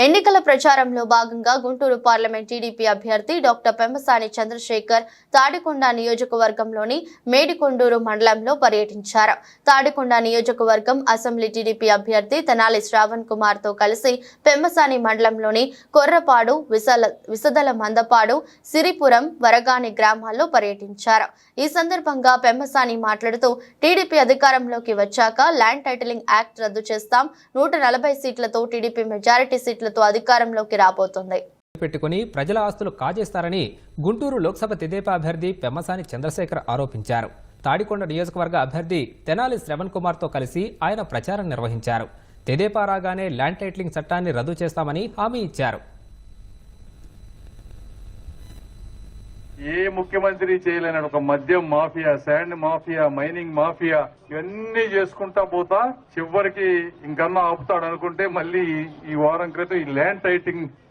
ఎన్నికల ప్రచారంలో భాగంగా గుంటూరు పార్లమెంట్ టీడీపీ అభ్యర్థి డాక్టర్ పెమ్మసాని చంద్రశేఖర్ తాడికొండ నియోజకవర్గంలోని మేడికొండూరు మండలంలో పర్యటించారు. తాడికొండ నియోజకవర్గం అసెంబ్లీ టీడీపీ అభ్యర్థి తెనాలి శ్రావణ్ కుమార్ తో కలిసి పెమ్మసాని మండలంలోని కొర్రపాడు, విసదల మందపాడు, సిరిపురం, వరగాని గ్రామాల్లో పర్యటించారు. ఈ సందర్భంగా పెమ్మసాని మాట్లాడుతూ టీడీపీ అధికారంలోకి వచ్చాక ల్యాండ్ టైటిలింగ్ యాక్ట్ రద్దు చేస్తాం, 140 సీట్లతో టీడీపీ మెజారిటీ సీట్లతో అధికారంలోకి రాబోతుంది. పెట్టుకుని ప్రజల ఆస్తులు కాజేస్తారని గుంటూరు లోక్సభ తెదేపా అభ్యర్థి పెమ్మసాని చంద్రశేఖర్ ఆరోపించారు. తాడికొండ నియోజకవర్గ అభ్యర్థి తెనాలి శ్రవణ్ కుమార్ తో కలిసి ఆయన ప్రచారం నిర్వహించారు. తెదేపా రాగానే ల్యాండ్ టైటిలింగ్ చట్టాన్ని రద్దు చేస్తామని హామీ ఇచ్చారు. ఏ ముఖ్యమంత్రి చేయలేని ఒక మద్యం mafia, sand mafia, mining mafia ఇవన్నీ చేసుకుంటా పోతా చివరికి ఇంకన్నా ఆపుతాడు అనుకుంటే మళ్ళీ ఈ వారం క్రితం ఈ ల్యాండ్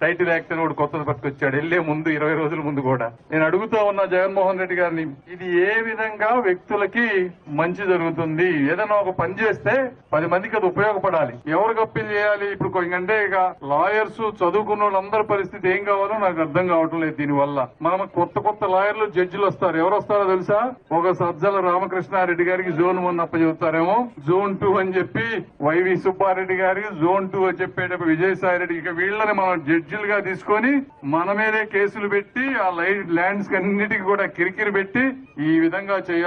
టైటిల్ యాక్ట్ అని కూడా కొత్తది పట్టుకొచ్చాడు. వెళ్లే ముందు 20 రోజుల ముందు కూడా నేను అడుగుతా ఉన్నా జగన్మోహన్ రెడ్డి గారిని, ఇది ఏ విధంగా వ్యక్తులకి మంచి జరుగుతుంది? ఏదైనా ఒక పని చేస్తే 10 మందికి అది ఉపయోగపడాలి. ఎవరికి అప్పీల్ చేయాలి? ఇప్పుడు ఎందుకంటే ఇక లాయర్స్ చదువుకున్న వాళ్ళందరి పరిస్థితి ఏం కావాలో నాకు అర్థం కావటం లేదు. దీనివల్ల మనం కొత్త లాయర్లు, జడ్జిలు వస్తారు. ఎవరు వస్తారో తెలుసా? ఒక సజ్జల రామకృష్ణారెడ్డి గారికి జోన్ 1 అప్పచెబుతారేమో, జోన్ 2 అని చెప్పి వైవి సుబ్బారెడ్డి గారికి జోన్ 2 అని చెప్పేటప్పుడు విజయసాయి రెడ్డి, ఇక వీళ్ళని మనం జడ్జిలుగా తీసుకొని మన మీదే కేసులు పెట్టి ఆ ల్యాండ్స్ అన్నిటికీ కూడా కిరికిరి పెట్టి ఈ విధంగా చేయాలి.